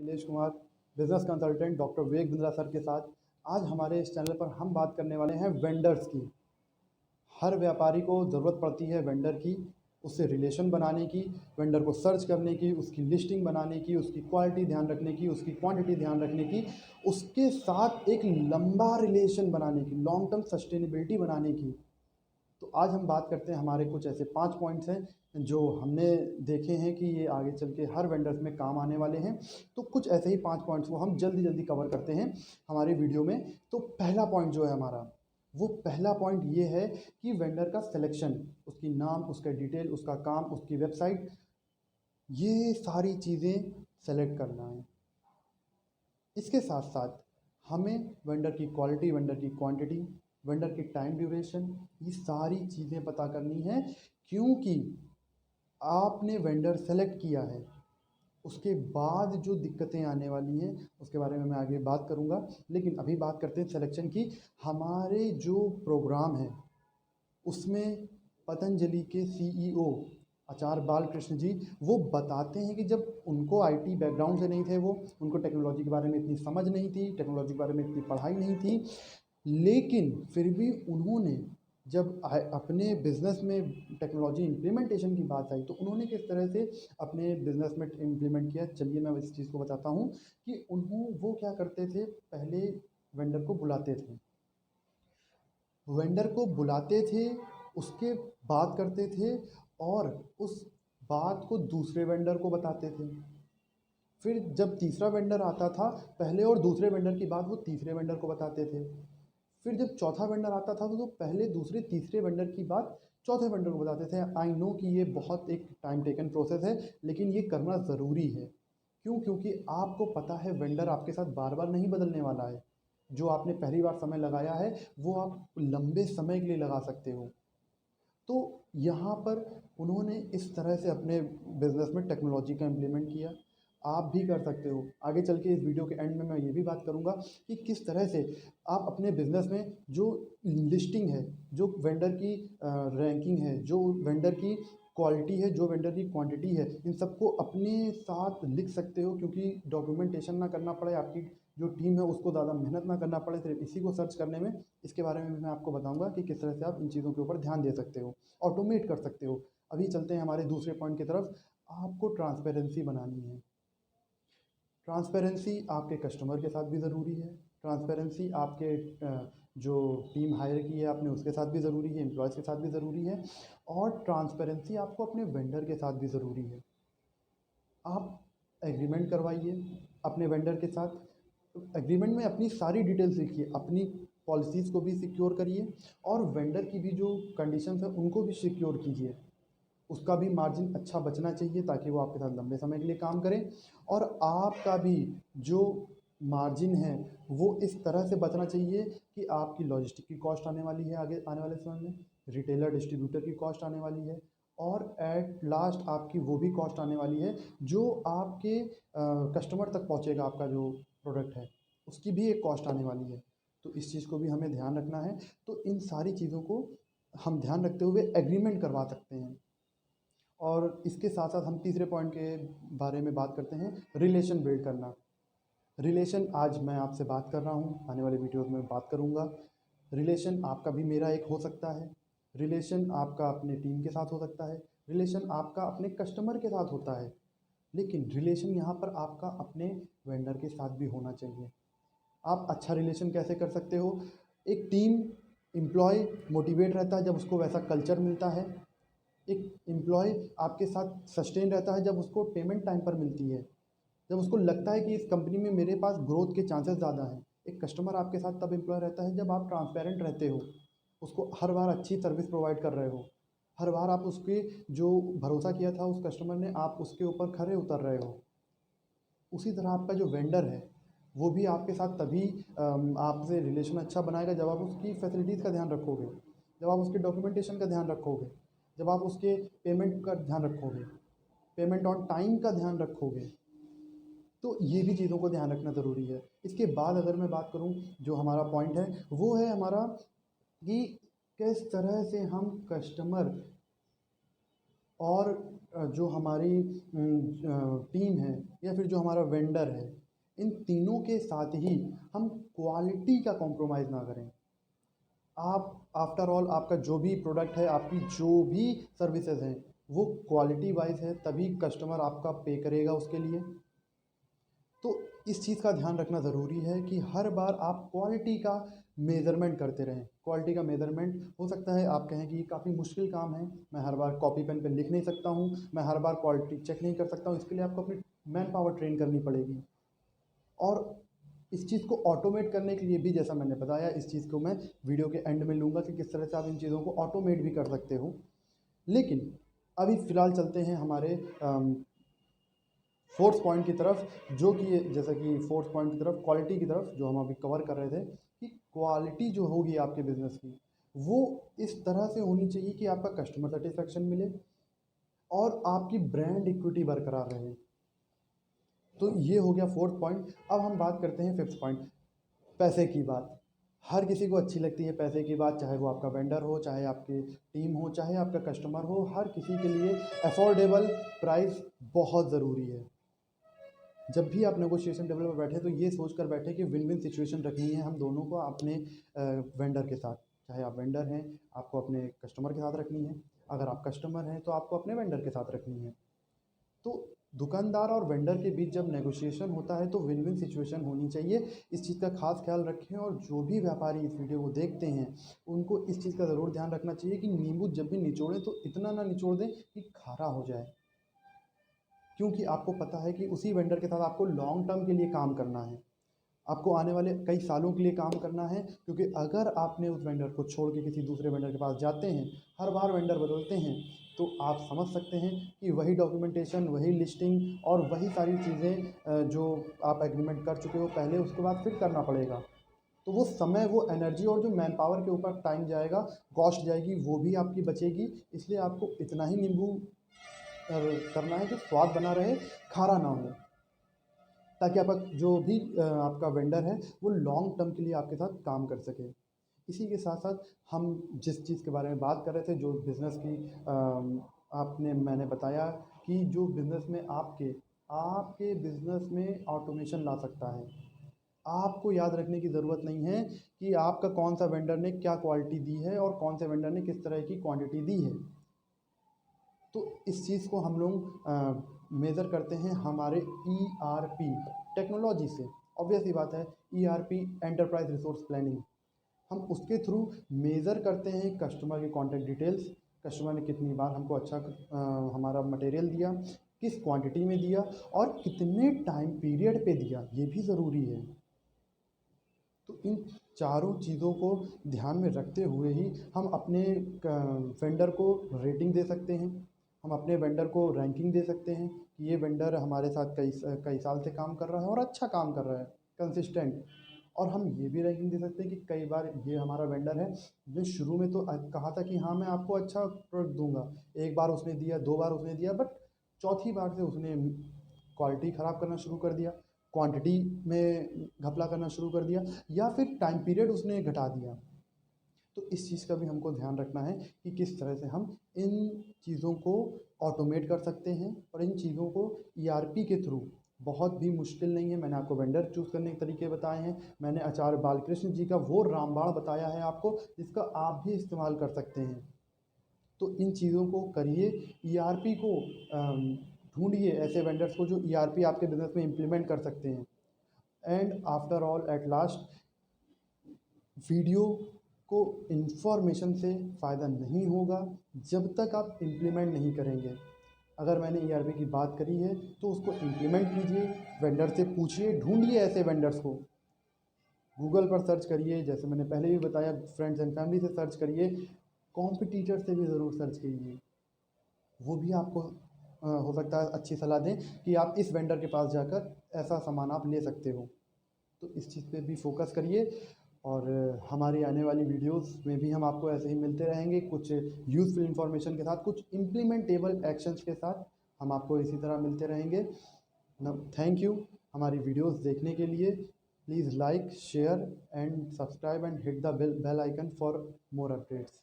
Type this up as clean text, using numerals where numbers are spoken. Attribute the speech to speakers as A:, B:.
A: Nilesh Kumar, business consultant doctor Vivek Bindra sir के साथ। आज हमारे इस चैनल पर हम बात करने वाले हैं वेंडर्स की। हर व्यापारी को ज़रूरत पड़ती है वेंडर की, उससे रिलेशन बनाने की, वेंडर को सर्च करने की, उसकी लिस्टिंग बनाने की, उसकी क्वालिटी ध्यान रखने की, उसकी क्वांटिटी ध्यान रखने की, उसके साथ एक लंबा रिलेशन बनाने की, लॉन्ग टर्म सस्टेनेबिलिटी बनाने की। तो आज हम बात करते हैं, हमारे कुछ ऐसे 5 पॉइंट्स हैं जो हमने देखे हैं कि ये आगे चल के हर वेंडर्स में काम आने वाले हैं। तो कुछ ऐसे ही 5 पॉइंट्स को हम जल्दी जल्दी कवर करते हैं हमारी वीडियो में। तो पहला पॉइंट जो है हमारा, वो पहला पॉइंट ये है कि वेंडर का सिलेक्शन, उसकी नाम, उसका डिटेल, उसका काम, उसकी वेबसाइट, ये सारी चीज़ें सेलेक्ट करना है। इसके साथ साथ हमें वेंडर की क्वालिटी, वेंडर की क्वांटिटी, वेंडर की टाइम ड्यूरेशन, ये सारी चीज़ें पता करनी है। क्योंकि आपने वेंडर सेलेक्ट किया है, उसके बाद जो दिक्कतें आने वाली हैं उसके बारे में मैं आगे बात करूंगा। लेकिन अभी बात करते हैं सिलेक्शन की। हमारे जो प्रोग्राम है उसमें पतंजलि के सीईओ आचार्य बालकृष्ण जी वो बताते हैं कि जब उनको आईटी बैकग्राउंड से नहीं थे, वो उनको टेक्नोलॉजी के बारे में इतनी समझ नहीं थी, टेक्नोलॉजी के बारे में इतनी पढ़ाई नहीं थी, लेकिन फिर भी उन्होंने जब अपने बिज़नेस में टेक्नोलॉजी इम्प्लीमेंटेशन की बात आई तो उन्होंने किस तरह से अपने बिज़नेस में इम्प्लीमेंट किया। चलिए मैं इस चीज़ को बताता हूँ कि वो क्या करते थे। पहले वेंडर को बुलाते थे, वेंडर को बुलाते थे, उसके बात करते थे और उस बात को दूसरे वेंडर को बताते थे। फिर जब तीसरा वेंडर आता था, पहले और दूसरे वेंडर की बात वो तीसरे वेंडर को बताते थे। फिर जब चौथा वेंडर आता था तो पहले, दूसरे, तीसरे वेंडर की बात चौथे वेंडर को बताते थे। आई नो कि ये बहुत एक टाइम टेकन प्रोसेस है, लेकिन ये करना ज़रूरी है। क्यों? क्योंकि आपको पता है वेंडर आपके साथ बार बार नहीं बदलने वाला है। जो आपने पहली बार समय लगाया है वो आप लंबे समय के लिए लगा सकते हो। तो यहाँ पर उन्होंने इस तरह से अपने बिज़नेस में टेक्नोलॉजी का इम्प्लीमेंट किया। आप भी कर सकते हो। आगे चल के इस वीडियो के एंड में मैं ये भी बात करूँगा कि किस तरह से आप अपने बिज़नेस में जो लिस्टिंग है, जो वेंडर की रैंकिंग है, जो वेंडर की क्वालिटी है, जो वेंडर की क्वांटिटी है, इन सबको अपने साथ लिख सकते हो। क्योंकि डॉक्यूमेंटेशन ना करना पड़े, आपकी जो टीम है उसको ज़्यादा मेहनत ना करना पड़े सिर्फ इसी को सर्च करने में। इसके बारे में भी मैं आपको बताऊंगा कि किस तरह से आप इन चीज़ों के ऊपर ध्यान दे सकते हो, ऑटोमेट कर सकते हो। अभी चलते हैं हमारे दूसरे पॉइंट की तरफ। आपको ट्रांसपेरेंसी बनानी है। ट्रांसपेरेंसी आपके कस्टमर के साथ भी ज़रूरी है, ट्रांसपेरेंसी आपके जो टीम हायर की है आपने उसके साथ भी ज़रूरी है, एम्प्लॉयज़ के साथ भी ज़रूरी है, और ट्रांसपेरेंसी आपको अपने वेंडर के साथ भी ज़रूरी है। आप एग्रीमेंट करवाइए अपने वेंडर के साथ। एग्रीमेंट में अपनी सारी डिटेल्स लिखिए, अपनी पॉलिसीज़ को भी सिक्योर करिए और वेंडर की भी जो कंडीशंस हैं उनको भी सिक्योर कीजिए। उसका भी मार्जिन अच्छा बचना चाहिए ताकि वो आपके साथ लंबे समय के लिए काम करे, और आपका भी जो मार्जिन है वो इस तरह से बचना चाहिए कि आपकी लॉजिस्टिक की कॉस्ट आने वाली है आगे आने वाले समय में, रिटेलर डिस्ट्रीब्यूटर की कॉस्ट आने वाली है, और एट लास्ट आपकी वो भी कॉस्ट आने वाली है जो आपके कस्टमर तक पहुंचेगा। आपका जो प्रोडक्ट है उसकी भी एक कॉस्ट आने वाली है। तो इस चीज़ को भी हमें ध्यान रखना है। तो इन सारी चीज़ों को हम ध्यान रखते हुए एग्रीमेंट करवा सकते हैं। और इसके साथ साथ हम तीसरे पॉइंट के बारे में बात करते हैं, रिलेशन बिल्ड करना। रिलेशन आज मैं आपसे बात कर रहा हूँ, आने वाले वीडियोस में बात करूँगा। रिलेशन आपका भी मेरा एक हो सकता है, रिलेशन आपका अपने टीम के साथ हो सकता है, रिलेशन आपका अपने कस्टमर के साथ होता है, लेकिन रिलेशन यहाँ पर आपका अपने वेंडर के साथ भी होना चाहिए। आप अच्छा रिलेशन कैसे कर सकते हो? एक टीम एम्प्लॉय मोटिवेट रहता है जब उसको वैसा कल्चर मिलता है। एक एम्प्लॉय आपके साथ सस्टेन रहता है जब उसको पेमेंट टाइम पर मिलती है, जब उसको लगता है कि इस कंपनी में मेरे पास ग्रोथ के चांसेस ज़्यादा हैं। एक कस्टमर आपके साथ तब एम्प्लॉय रहता है जब आप ट्रांसपेरेंट रहते हो, उसको हर बार अच्छी सर्विस प्रोवाइड कर रहे हो, हर बार आप उसके जो भरोसा किया था उस कस्टमर ने, आप उसके ऊपर खरे उतर रहे हो। उसी तरह आपका जो वेंडर है वो भी आपके साथ तभी आपसे रिलेशन अच्छा बनाएगा जब आप उसकी फैसिलिटीज़ का ध्यान रखोगे, जब आप उसके डॉक्यूमेंटेशन का ध्यान रखोगे, जब आप उसके पेमेंट का ध्यान रखोगे, पेमेंट ऑन टाइम का ध्यान रखोगे। तो ये भी चीज़ों को ध्यान रखना ज़रूरी है। इसके बाद अगर मैं बात करूँ, जो हमारा पॉइंट है वो है हमारा कि किस तरह से हम कस्टमर और जो हमारी टीम है या फिर जो हमारा वेंडर है, इन तीनों के साथ ही हम क्वालिटी का कॉम्प्रोमाइज़ ना करें। आप आफ्टर ऑल आपका जो भी प्रोडक्ट है, आपकी जो भी सर्विसेज हैं, वो क्वालिटी वाइज है, तभी कस्टमर आपका पे करेगा उसके लिए। तो इस चीज़ का ध्यान रखना ज़रूरी है कि हर बार आप क्वालिटी का मेज़रमेंट करते रहें। क्वालिटी का मेज़रमेंट हो सकता है आप कहें कि ये काफ़ी मुश्किल काम है, मैं हर बार कॉपी पेन पे लिख नहीं सकता हूँ, मैं हर बार क्वालिटी चेक नहीं कर सकता हूँ, इसके लिए आपको अपनी मैन पावर ट्रेन करनी पड़ेगी। और इस चीज़ को ऑटोमेट करने के लिए भी, जैसा मैंने बताया, इस चीज़ को मैं वीडियो के एंड में लूँगा कि किस तरह से आप इन चीज़ों को ऑटोमेट भी कर सकते हो। लेकिन अभी फ़िलहाल चलते हैं हमारे फोर्थ पॉइंट की तरफ, जो कि जैसा कि फोर्थ पॉइंट की तरफ, क्वालिटी की तरफ, जो हम अभी कवर कर रहे थे कि क्वालिटी जो होगी आपके बिज़नेस की, वो इस तरह से होनी चाहिए कि आपका कस्टमर सेटिस्फेक्शन मिले और आपकी ब्रांड इक्विटी बरकरार रहे। तो ये हो गया फोर्थ पॉइंट। अब हम बात करते हैं फिफ्थ पॉइंट, पैसे की बात। हर किसी को अच्छी लगती है पैसे की बात, चाहे वो आपका वेंडर हो, चाहे आपकी टीम हो, चाहे आपका कस्टमर हो, हर किसी के लिए अफोर्डेबल प्राइस बहुत ज़रूरी है। जब भी आप नेगोशिएशन टेबल पर बैठे तो ये सोच कर बैठे कि विन विन सिचुएशन रखनी है हम दोनों को अपने वेंडर के साथ। चाहे आप वेंडर हैं, आपको अपने कस्टमर के साथ रखनी है, अगर आप कस्टमर हैं तो आपको अपने वेंडर के साथ रखनी है। तो दुकानदार और वेंडर के बीच जब नेगोशिएशन होता है तो विन विन सिचुएशन होनी चाहिए। इस चीज़ का खास ख्याल रखें, और जो भी व्यापारी इस वीडियो को देखते हैं उनको इस चीज़ का ज़रूर ध्यान रखना चाहिए कि नींबू जब भी निचोड़ें तो इतना ना निचोड़ दें कि खारा हो जाए, क्योंकि आपको पता है कि उसी वेंडर के साथ आपको लॉन्ग टर्म के लिए काम करना है, आपको आने वाले कई सालों के लिए काम करना है। क्योंकि अगर आपने उस वेंडर को छोड़ के किसी दूसरे वेंडर के पास जाते हैं, हर बार वेंडर बदलते हैं, तो आप समझ सकते हैं कि वही डॉक्यूमेंटेशन, वही लिस्टिंग और वही सारी चीज़ें जो आप एग्रीमेंट कर चुके हो पहले, उसके बाद फिर करना पड़ेगा। तो वो समय, वो एनर्जी और जो मैन पावर के ऊपर टाइम जाएगा, कॉस्ट जाएगी, वो भी आपकी बचेगी। इसलिए आपको इतना ही नींबू करना है कि स्वाद बना रहे, खारा ना हो, ताकि आपका जो भी आपका वेंडर है वो लॉन्ग टर्म के लिए आपके साथ काम कर सके। इसी के साथ साथ हम जिस चीज़ के बारे में बात कर रहे थे, जो बिज़नेस की मैंने बताया कि जो बिज़नेस में आपके आपके बिज़नेस में ऑटोमेशन ला सकता है। आपको याद रखने की ज़रूरत नहीं है कि आपका कौन सा वेंडर ने क्या क्वालिटी दी है और कौन से वेंडर ने किस तरह की क्वांटिटी दी है। तो इस चीज़ को हम लोग मेज़र करते हैं हमारे ईआरपी टेक्नोलॉजी से। ऑब्वियस ही बात है, ईआरपी एंटरप्राइज रिसोर्स प्लानिंग, हम उसके थ्रू मेज़र करते हैं कस्टमर के कॉन्टैक्ट डिटेल्स, कस्टमर ने कितनी बार हमको अच्छा हमारा मटेरियल दिया, किस क्वांटिटी में दिया और कितने टाइम पीरियड पे दिया, ये भी ज़रूरी है। तो इन चारों चीज़ों को ध्यान में रखते हुए ही हम अपने वेंडर को रेटिंग दे सकते हैं, हम अपने वेंडर को रैंकिंग दे सकते हैं कि ये वेंडर हमारे साथ कई साल से काम कर रहा है और अच्छा काम कर रहा है, कंसिस्टेंट। और हम ये भी रैंकिंग दे सकते हैं कि कई बार ये हमारा वेंडर है जो शुरू में तो कहा था कि हाँ मैं आपको अच्छा प्रोडक्ट दूंगा, एक बार उसने दिया, दो बार उसने दिया, बट चौथी बार से उसने क्वालिटी ख़राब करना शुरू कर दिया, क्वांटिटी में घपला करना शुरू कर दिया, या फिर टाइम पीरियड उसने घटा दिया। तो इस चीज़ का भी हमको ध्यान रखना है कि किस तरह से हम इन चीज़ों को ऑटोमेट कर सकते हैं, और इन चीज़ों को ईआरपी के थ्रू, बहुत भी मुश्किल नहीं है। मैंने आपको वेंडर चूज़ करने के तरीके बताए हैं, मैंने आचार्य बालकृष्ण जी का वो रामबाण बताया है आपको, जिसका आप भी इस्तेमाल कर सकते हैं। तो इन चीज़ों को करिए, ईआरपी को ढूंढिए ऐसे वेंडर्स को जो ईआरपी आपके बिज़नेस में इम्प्लीमेंट कर सकते हैं। And after all, at last, video को इंफॉर्मेशन से फ़ायदा नहीं होगा जब तक आप इम्प्लीमेंट नहीं करेंगे। अगर मैंने ईआरपी की बात करी है तो उसको इम्प्लीमेंट कीजिए, वेंडर से पूछिए, ढूंढिए ऐसे वेंडर्स को, गूगल पर सर्च करिए, जैसे मैंने पहले भी बताया, फ्रेंड्स एंड फैमिली से सर्च करिए, कॉम्पिटिटर से भी ज़रूर सर्च कीजिए, वो भी आपको हो सकता है अच्छी सलाह दें कि आप इस वेंडर के पास जाकर ऐसा सामान आप ले सकते हो। तो इस चीज़ पे भी फोकस करिए, और हमारी आने वाली वीडियोस में भी हम आपको ऐसे ही मिलते रहेंगे, कुछ यूज़फुल इन्फॉर्मेशन के साथ, कुछ इम्प्लीमेंटेबल एक्शंस के साथ हम आपको इसी तरह मिलते रहेंगे। थैंक यू हमारी वीडियोस देखने के लिए। Please like, share and subscribe and hit the bell icon for more updates.